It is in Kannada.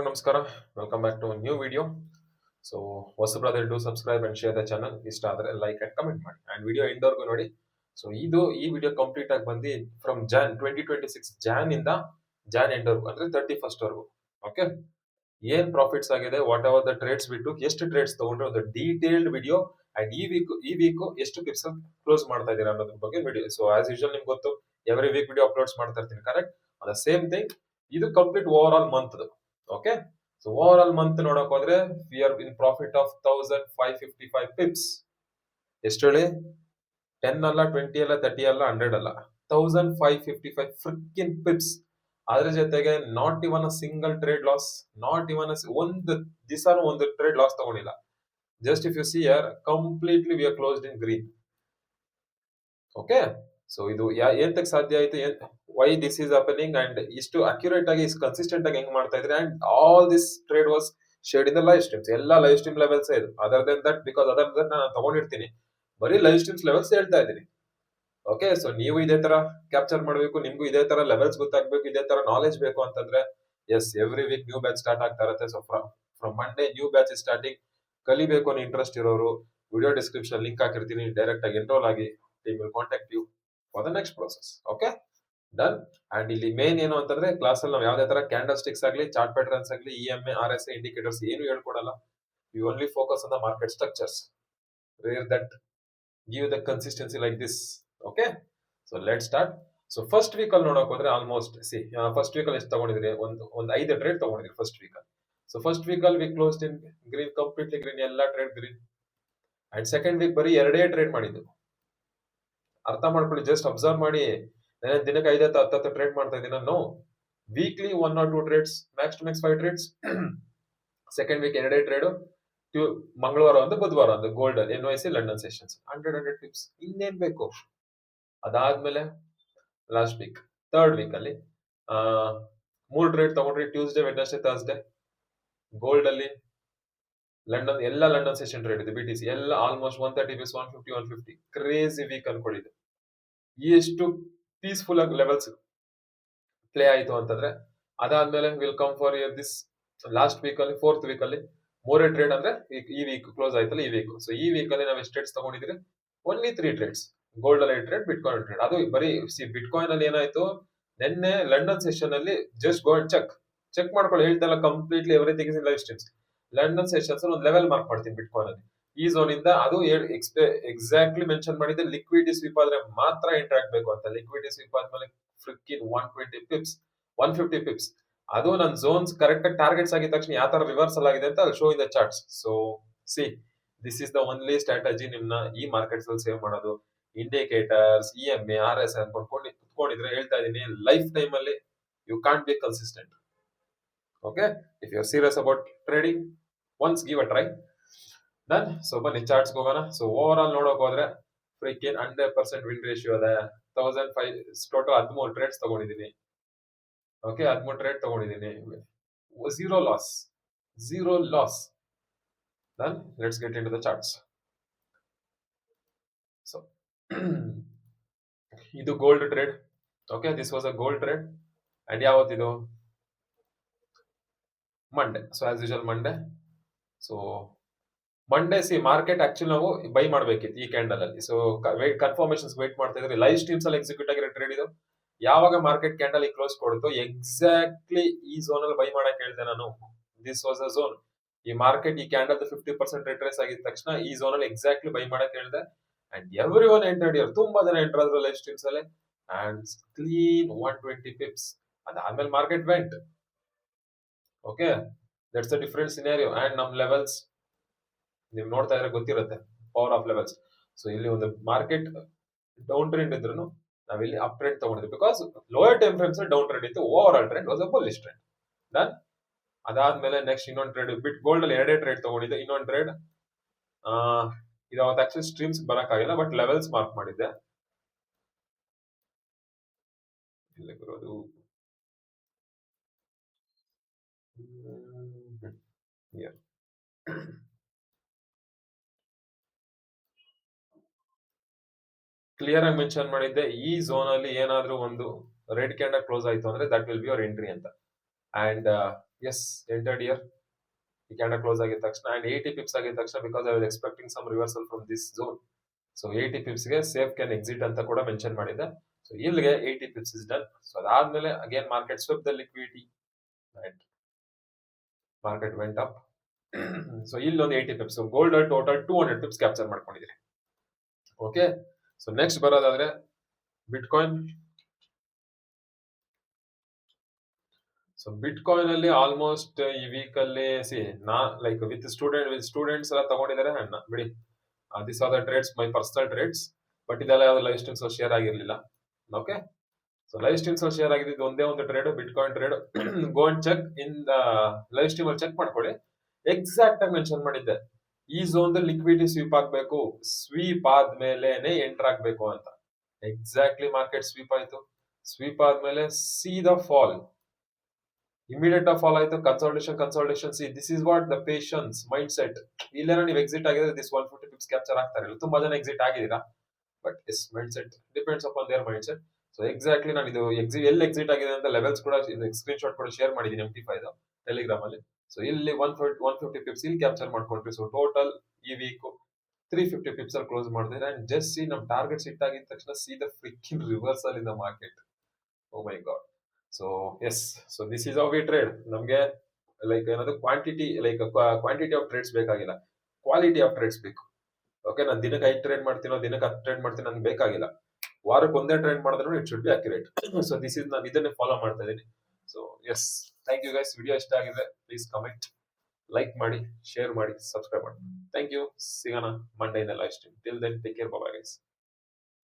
ನಮಸ್ಕಾರ, welcome back to new video. So ಹೊಸಬ್ರಾದ್ರೆ do subscribe and share the channel. ಇಷ್ಟ ಆದ್ರೆ ಲೈಕ್ ಅಂಡ್ ಕಮೆಂಟ್ ಮಾಡಿ ಅಂಡ್ ವಿಡಿಯೋ ಎಂಡ್ವರೆಗೂ ನೋಡಿ. ಸೊ ಈ ವಿಡಿಯೋ ಕಂಪ್ಲೀಟ್ ಆಗಿ ಬಂದು ಫ್ರಮ್ ಜಾನ್ 2026 ಜಾನ್ ಇಂದ ಜಾನ್ ಎಂಡ್ವರೆಗೂ ಅಂದ್ರೆ 31st ವರೆಗೂ. ಓಕೆ, ಏನ್ ಪ್ರಾಫಿಟ್ಸ್ ಆಗಿದೆ, ವಾಟ್ ಎವರ್ ದ ಟ್ರೇಡ್ಸ್ ಬಿಟ್ಟು ಎಷ್ಟು ಟ್ರೇಡ್ಸ್ ತಗೊಂಡ್ರೆ ಒಂದು ಡೀಟೇಲ್ಡ್ ವಿಡಿಯೋ ಅಂಡ್ ಈ ವೀಕ್ ಎಷ್ಟು ಪಿಪ್ಸ್ ಕ್ಲೋಸ್ ಮಾಡ್ತಾ ಇದೀರಾ ಅನ್ನೋದ್ರ ಬಗ್ಗೆ ವಿಡಿಯೋ. ಸೊ ಆಸ್ ಯೂಶುವಲ್ ನಿಮ್ಗೆ ಗೊತ್ತು, ಎವ್ರಿ ವೀಕ್ ವಿಡಿಯೋ ಅಪ್ಲೋಡ್ಸ್ ಮಾಡ್ತಾ ಇರ್ತೀನಿ, ಕರೆಕ್ಟ್? ದ ಸೇಮ್ ಥಿಂಗ್ ಇದು complete over all month. Okay, so over all month ನೋಡಕ್ ಹೋದ್ರೆ we are in profit of 1555 ಪಿಪ್ಸ್. ಎಷ್ಟು ಹೇಳಿ? 10 ಅಲ್ಲ, 20 ಅಲ್ಲ, 30 ಅಲ್ಲ, 100 ಅಲ್ಲ, 1555 ಫ್ರಿಕ್ಕಿನ್ ಪಿಪ್ಸ್. ಅದ್ರ ಜೊತೆಗೆ not even a single trade loss, not even ಒಂದು ದಿವಸನೂ ಒಂದು ಟ್ರೇಡ್ ಲಾಸ್ ತಗೊಂಡಿಲ್ಲ. Just if you see your completely we are closed in green. Okay, so ಇದು ಎಂತಕ್ಕೆ ಸಾಧ್ಯ ಆಯ್ತು, why this is happening and ಇಷ್ಟು ಅಕ್ಯುರೇಟ್ ಆಗಿ ಇಷ್ಟು ಕನ್ಸಿಸ್ಟೆಂಟ್ ಆಗಿ ಹೆಂಗ್ ಮಾಡ್ತಾ ಇದ್ರೆ. And all this trade was shared in the live streams. ಎಲ್ಲ ಲೈವ್ ಸ್ಟ್ರೀಮ್ ಲೆವೆಲ್ಸ್ ಇದು. Other than that, because other Dhan ನಾನು ತಗೊಂಡಿರ್ತೀನಿ, ಬರೀ ಲೈವ್ ಸ್ಟ್ರೀಮ್ಸ್ ಲೆವೆಲ್ಸ್ ಹೇಳ್ತಾ ಇದ್ದೀನಿ. ಓಕೆ, ಸೊ ನೀವು ಇದೇ ತರ ಕ್ಯಾಪ್ಚರ್ ಮಾಡಬೇಕು, ನಿಮ್ಗೂ ಇದೇ ತರ ಲೆವೆಲ್ಸ್ ಗೊತ್ತಾಗ್ಬೇಕು, ಇದೇ ತರ ನಾಲೆಜ್ ಬೇಕು ಅಂತಂದ್ರೆ yes, every week new batch start ಆಗ್ತಾ ಇರುತ್ತೆ. So from Monday new batch is starting. ಕಲಿಬೇಕು ಅನ್ನೋ ಇಂಟ್ರೆಸ್ಟ್ ಇರೋರು ವಿಡಿಯೋ ಡಿಸ್ಕ್ರಿಪ್ಷನ್ ಲಿಂಕ್ ಹಾಕಿರ್ತೀನಿ, ಡೈರೆಕ್ಟ್ ಆಗಿ ಎನ್ರೋಲ್ ಆಗಿ, team will contact you for the next process. Okay, done. And ಇಲ್ಲಿ ಮೇನ್ ಏನು ಅಂತಂದ್ರೆ, ಕ್ಲಾಸ್ ಅಲ್ಲಿ ನಾವು ಯಾವ್ದೇ ತರ ಕ್ಯಾಂಡಲ್ ಸ್ಟಿಕ್ಸ್ ಆಗಲಿ, ಚಾರ್ಟ್ ಪ್ಯಾಟರ್ನ್ಸ್ ಆಗಲಿ, EMA, RSI ಇಂಡಿಕೇಟರ್ಸ್ ಏನು ಹೇಳ್ಕೊಡಲ್ಲ. We only focus on the market structures wear that give the consistency like this. Okay, so let start. So first week ಅಲ್ಲಿ ನೋಡಕ್ ಹೋದ್ರೆ ಆಲ್ಮೋಸ್ಟ್ ಫಸ್ಟ್ ವೀಕ್ ಅಲ್ಲಿ ಎಷ್ಟು ತಗೊಂಡಿದ್ರಿ? ಒಂದು 5 ಟ್ರೇಡ್ ತಗೊಂಡಿದ್ರಿ ಫಸ್ಟ್ ವೀಕ್ ಅಲ್ಲಿ. ಸೊ ಫಸ್ಟ್ ವೀಕ್ ಅಲ್ಲಿ we closed in green, completely green, ಎಲ್ಲ trade green. And second week ಬರೀ 2 ಟ್ರೇಡ್ ಮಾಡಿದ್ದು. ಅರ್ಥ ಮಾಡ್ಕೊಳ್ಳಿ, ಜಸ್ಟ್ ಅಬ್ಸರ್ವ್ ಮಾಡಿ. ದಿನಕ್ಕೆ 5-10 ಟ್ರೇಡ್ ಮಾಡ್ತಾ ಇದ್ದೀನಿ ನಾನು. Weekly 1 or 2 trades, max to max 5 trades. Second week 2 trade. ಮಂಗಳವಾರ ಒಂದು, ಬುಧವಾರ ಒಂದು gold NYC London sessions 100 tips. ಇನ್ನೇನ್ ಬೇಕು? ಅದಾದ್ಮೇಲೆ ಲಾಸ್ಟ್ ವೀಕ್ ಥರ್ಡ್ ವೀಕ್ ಅಲ್ಲಿ 3 ಟ್ರೇಡ್ ತಗೊಂಡ್ರಿ. Tuesday, Wednesday, Thursday. ಗೋಲ್ಡ್ ಅಲ್ಲಿ ಲಂಡನ್, ಎಲ್ಲ ಲಂಡನ್ ಸೆಷನ್ ಟ್ರೇಡ್ ಇದೆ. BTC ಎಲ್ಲ ಆಲ್ಮೋಸ್ಟ್ 130 ಪಿಪ್ಸ್, 150 ಕ್ರೇಜಿ ವೀಕ್ ಅನ್ಕೊಂಡಿದ್ದು. ಎಷ್ಟು ಪೀಸ್ಫುಲ್ ಆಗಿ ಲೆವೆಲ್ಸ್ ಪ್ಲೇ ಆಯ್ತು ಅಂತಂದ್ರೆ, ಅದಾದ್ಮೇಲೆ will come for this last week ಅಲ್ಲಿ, ಫೋರ್ತ್ ವೀಕ್ ಅಲ್ಲಿ 3 ಟ್ರೇಡ್ ಅಂದ್ರೆ ಈ ವೀಕ್ ಕ್ಲೋಸ್ ಆಯ್ತಲ್ಲ, ಈ ವೀಕ್. ಸೊ ಈ ವೀಕ್ ಅಲ್ಲಿ ನಾವು ಎಷ್ಟು ಟ್ರೇಡ್ಸ್ ತಗೊಂಡಿದ್ರಿ? Only 3 trades. ಗೋಲ್ಡ್ ಅಲ್ಲಿ 8 ಟ್ರೇಡ್, ಬಿಟ್ಕಾಯಿನ್ ಟ್ರೇಡ್. ಅದು ಬರೀ ಬಿಟ್ಕಾಯಿನ್ ಅಲ್ಲಿ ಏನಾಯ್ತು, ನಿನ್ನೆ ಲಂಡನ್ ಸೆಷನ್ ಅಲ್ಲಿ ಜಸ್ಟ್ ಗೋ ಅಂಡ್ ಚೆಕ್ ಮಾಡ್ಕೊಳ್ಳಿ. ಹೇಳ್ತಾ ಇಲ್ಲ, completely everything is in live streams. London sessions ಒಂದು ಲೆವೆಲ್ ಮಾರ್ಕ್ ಮಾಡ್ತೀನಿ ಬಿಟ್ಕಾಯಿನ್ ಅಲ್ಲಿ. ಈ ಝೋನ್ ಇಂದ ಅದು ಎಕ್ಸಾಕ್ಟ್ಲಿ ಮೆನ್ಷನ್ ಮಾಡಿದೆ, ಲಿಕ್ವಿಡಿಟಿ ಸ್ವೀಪ್ ಆದ್ರೆ ಮಾತ್ರ ಎಂಟರ್ ಆಗ್ಬೇಕು ಅಂತ. ಲಿಕ್ವಿಡಿಟಿ ಸ್ವೀಪ್ ಆದ್ಮೇಲೆ ಫ್ರಿಕ್ಕಿನ್ 120 ಪಿಪ್ಸ್, 150 ಪಿಪ್ಸ್. ಅದು ನನ್ನ ಝೋನ್ಸ್ ಕರೆಕ್ಟ್ ಆಗಿ ಟಾರ್ಗೆಟ್ಸ್ ಆಗಿದ ತಕ್ಷಣ ಯಾವ ತರ ರಿವರ್ಸಲ್ ಆಗಿದೆ ಅಂತ show in the charts. So see, this is the only strategy ನಿಮ್ನ ಈ ಮಾರ್ಕೆಟ್ಸ್ ಅಲ್ಲಿ ಸೇವ್ ಮಾಡೋದು. ಇಂಡಿಕೇಟರ್ಸ್, EMA, RSI ಅನ್ಕೊಂಡ್ಕೊಂಡು ಕುತ್ಕೊಂಡಿದ್ರೆ, ಹೇಳ್ತಾ ಇದೀನಿ, ಲೈಫ್ ಟೈಮ್ ಅಲ್ಲಿ you can't be consistent. Okay, if you are serious about trading, once give a try. Done. So ಬನ್ನಿ ಚಾರ್ಟ್ಸ್ ಹೋಗೋಣ. ಸೊ ಓವರ್ ಆಲ್ ನೋಡಕ್ ಹೋದ್ರೆ ಫ್ರೀಕಿನ್ 100% ವಿನ್ ರೇಷಿಯೋ ಅದ. 1005 ಟೋಟಲ್ 13 ಟ್ರೇಡ್ಸ್ ತಗೊಂಡಿದ್ದೀನಿ. ಓಕೆ, 13 ಟ್ರೇಡ್ ತಗೊಂಡಿದ್ದೀನಿ. Zero loss. Done. Let's get into the charts. So ಇದು gold trade. Okay, this was a gold trade. And ಯಾವತ್ತಿದು? Monday. So as usual Monday. So Monday market actually ನಾವು ಬೈ ಮಾಡ್ಬೇಕಿತ್ತು ಈ ಕ್ಯಾಂಡಲ್ ಅಲ್ಲಿ. ಸೊ ಕನ್ಫರ್ಮೇಶನ್ಸ್ ವೇಟ್ ಮಾಡ್ತಾ ಇದ್ರಿ. ಲೈವ್ ಸ್ಟ್ರೀಮ್ಸ್ ಅಲ್ಲಿ ಎಕ್ಸಿಕ್ಯೂಟ್ ಆಗಿರೋ ಟ್ರೇಡ್ ಇದು. ಯಾವಾಗ ಮಾರ್ಕೆಟ್ ಕ್ಯಾಂಡಲ್ ಕ್ಲೋಸ್ ಕೊಡ್ತು, ಎಕ್ಸಾಕ್ಟ್ಲಿ ಈ ಝೋನ್ ಅಲ್ಲಿ ಬೈ ಮಾಡಕ್ ಹೇಳಿದೆ ನಾನು. This was a zone. ಈ ಮಾರ್ಕೆಟ್ ಈ ಕ್ಯಾಂಡಲ್ 50% ರಿಟ್ರೇಸ್ ಆಗಿದ ತಕ್ಷಣ ಈ ಝೋನ್ ಅಲ್ಲಿ ಎಕ್ಸಾಕ್ಟ್ಲಿ ಬೈ ಮಾಡಕ್ ಹೇಳಿದೆ. And every one entered year, ತುಂಬಾ ಜನ ಎಂಟರ್ ಆದ್ರು ಲೈವ್ ಸ್ಟ್ರೀಮ್ಸ್ ಅಲ್ಲಿ. And clean 120 ಪಿಪ್ಸ್. ಅದಾದ್ಮೇಲೆ market vent. Okay, that's a different scenario. And ನಮ್ ಲೆವೆಲ್ಸ್ ನೀವು ನೋಡ್ತಾ ಇದ್ರೆ ಗೊತ್ತಿರುತ್ತೆ, ಪವರ್ ಆಫ್ ಲೆವೆಲ್ಸ್. ಸೊ ಇಲ್ಲಿ ಒಂದು ಮಾರ್ಕೆಟ್ ಡೌನ್ ಟ್ರೆಂಡ್ ಇದ್ರು ನಾವಿಲ್ಲಿ ಅಪ್ ಟ್ರೆಂಡ್ ತಗೊಂಡಿದ್ವಿ, because lower time frames down trend ಇತ್ತು. Over all trend was a bullish trend. Done. ಅದಾದ್ಮೇಲೆ ನೆಕ್ಸ್ಟ್ ಇನ್ನೊಂದು ಟ್ರೇಡ್, ಬಿಟ್ ಗೋಲ್ಡ್ ಅಲ್ಲಿ 2 ಟ್ರೇಡ್ ತಗೊಂಡಿದ್ದೆ. ಇನ್ನೊಂದು ಟ್ರೇಡ್ ಇದು ಅವತ್ತು ಆಕ್ಚುಲಿ ಸ್ಟ್ರೀಮ್ಸ್ ಬರಕ್ಕಾಗಿಲ್ಲ, ಬಟ್ ಲೆವೆಲ್ಸ್ ಮಾರ್ಕ್ ಮಾಡಿದ್ದೆ. ಇಲ್ಲಿ ಬರೋದು ಕ್ಲಿಯರ್ ಆಗಿ ಮೆನ್ಷನ್ ಮಾಡಿದ್ದೆ, ಈ ಝೋನ್ ಅಲ್ಲಿ ಏನಾದ್ರೂ ಒಂದು ರೆಡ್ ಕ್ಯಾಂಡಲ್ ಕ್ಲೋಸ್ ಆಯ್ತು ಅಂದ್ರೆ that will be our entry ಅಂತ. ಅಂಡ್ ಎಸ್ ಎಂಟರ್ಡ್ ಇಯರ್ ಈ ಕ್ಯಾಂಡಲ್ ಕ್ಲೋಸ್ ಆಗಿದ ತಕ್ಷಣ ಅಂಡ್ 80 ಪಿಪ್ಸ್ ಆಗಿದ ತಕ್ಷಣ because I was expecting some reversal from this zone. So 80 ಪಿಪ್ಸ್ಗೆ ಸೇಫ್ ಕ್ಯಾನ್ ಎಕ್ಸಿಟ್ ಅಂತ ಕೂಡ ಮೆನ್ಷನ್ ಮಾಡಿದೆ. ಸೊ ಇಲ್ಲಿಗೆ 80 ಪಿಪ್ಸ್ ಇಸ್ ಡನ್. ಸೊ ಅದಾದ್ಮೇಲೆ again market swept the liquidity and market went up. So ಇಲ್ಲೊಂದು 80 pips gold total 200 pips capture ಮಾಡ್ಕೊಂಡಿದ್ದೀರಿ. ಓಕೆ, ಸೊ ನೆಕ್ಸ್ಟ್ ಬರೋದಾದ್ರೆ ಬಿಟ್ಕಾಯಿನ್. ಸೊ ಬಿಟ್ಕಾಯಿನ್ ಅಲ್ಲಿ ಆಲ್ಮೋಸ್ಟ್ ಈ ವೀಕ್ ಅಲ್ಲಿ ಲೈಕ್ ವಿತ್ ಸ್ಟೂಡೆಂಟ್ಸ್ ಎಲ್ಲ ತಗೊಂಡಿದ್ದಾರೆ ಅಣ್ಣ ಬಿಡಿ. This are the trades, my personal trades. But ಇದೆಲ್ಲ ಯಾವ್ದು ಲೈವ್ ಸ್ಟ್ರೀಮ್ಸ್ ಶೇರ್ ಆಗಿರ್ಲಿಲ್ಲ. Okay, so live streams share ಆಗಿದ್ದು ಒಂದೇ ಒಂದು trade, Bitcoin trade. Go and check in the live stream ಅಲ್ಲಿ ಚೆಕ್ ಮಾಡ್ಕೊಳ್ಳಿ. ಎಕ್ಸಾಕ್ಟ್ ಆಗಿ ಮೆನ್ಷನ್ ಮಾಡಿದ್ದೆ ಈ ಝೋನ್ ಲಿಕ್ವಿಡಿಟಿ ಸ್ವೀಪ್ ಆಗ್ಬೇಕು, ಸ್ವೀಪ್ ಆದ್ಮೇಲೆನೆ ಎಂಟರ್ ಆಗ್ಬೇಕು ಅಂತ. ಎಕ್ಸಾಕ್ಟ್ಲಿ ಮಾರ್ಕೆಟ್ ಸ್ವೀಪ್ ಆಯ್ತು. ಸ್ವೀಪ್ ಆದ್ಮೇಲೆ see the fall, immediate fall ಆಯ್ತು. Consultation see this is what the patience mindset. ಇಲ್ಲೇನೋ ನೀವು ಎಕ್ಸಿಟ್ ಆಗಿದ್ರೆ ದಿಸ್ 150 ಪಿಪ್ಸ್ ಕ್ಯಾಪ್ಚರ್ ಆಗ್ತಾರೆ. ತುಂಬಾ ಜನ ಎಕ್ಸಿಟ್ ಆಗಿದ್ದೀರಾ, but is mind set depends upon their mind set. So exactly ನಾನು ಇದು ಎಲ್ಲಿ ಎಕ್ಸಿಟ್ ಆಗಿದೆ ಅಂತ ಲೆವೆಲ್ಸ್ ಕೂಡ ಸ್ಕ್ರೀನ್ ಶಾಟ್ ಕೂಡ ಶೇರ್ ಮಾಡಿದ್ದೀನಿ MT5 ಟೆಲಿಗ್ರಾಮ್ ಅಲ್ಲಿ. ಸೊ ಇಲ್ಲಿ 150 ಪಿಪ್ಸ್ ಇಲ್ಲಿ ಕ್ಯಾಪ್ಚರ್ ಮಾಡ್ಕೊಂಡ್ರಿ. ಸೊ ಟೋಟಲ್ ಈ ವೀಕ್ 350 ಪಿಪ್ಸ್ ಅಲ್ಲಿ ಕ್ಲೋಸ್ ಮಾಡಿದ್ರೆ. ಅಂಡ್ ಜಸ್ಟ್ ಸಿ ನಮ್ ಟಾರ್ಗೆಟ್ ಹಿಟ್ ಆಗಿದ ತಕ್ಷಣ see the fricking reversal in the market. Oh my God. So yes, so this is how we trade. ನಮ್ಗೆ ಲೈಕ್ ಏನಾದ್ರು ಕ್ವಾಂಟಿಟಿ ಆಫ್ ಟ್ರೇಡ್ಸ್ ಬೇಕಾಗಿಲ್ಲ, ಕ್ವಾಲಿಟಿ ಆಫ್ ಟ್ರೇಡ್ಸ್ ಬೇಕು. ಓಕೆ, ನಾನು ದಿನಕ್ಕೆ 5 ಟ್ರೇಡ್ ಮಾಡ್ತೀನೋ, ದಿನಕ್ಕೆ 10 ಟ್ರೇಡ್ ಮಾಡ್ತೀನಿ, ನನ್ಗೆ ಬೇಕಾಗಿಲ್ಲ. ವಾರಕ್ಕೆ ಒಂದೇ ಟ್ರೇಡ್ ಮಾಡಿದ್ರು it should be accurate. So this is, ನಾನು ಇದನ್ನೇ ಫಾಲೋ ಮಾಡ್ತಾ ಇದ್ದೀನಿ. So yes, thank you guys. Video ಇಷ್ಟ ಆಗಿದೆ ಪ್ಲೀಸ್ ಕಮೆಂಟ್, ಲೈಕ್ ಮಾಡಿ, ಶೇರ್ ಮಾಡಿ, ಸಬ್ಸ್ಕ್ರೈಬ್ ಮಾಡಿ. Thank you. ಸಿಗೋಣ Monday in live stream. Till then take care, bye guys.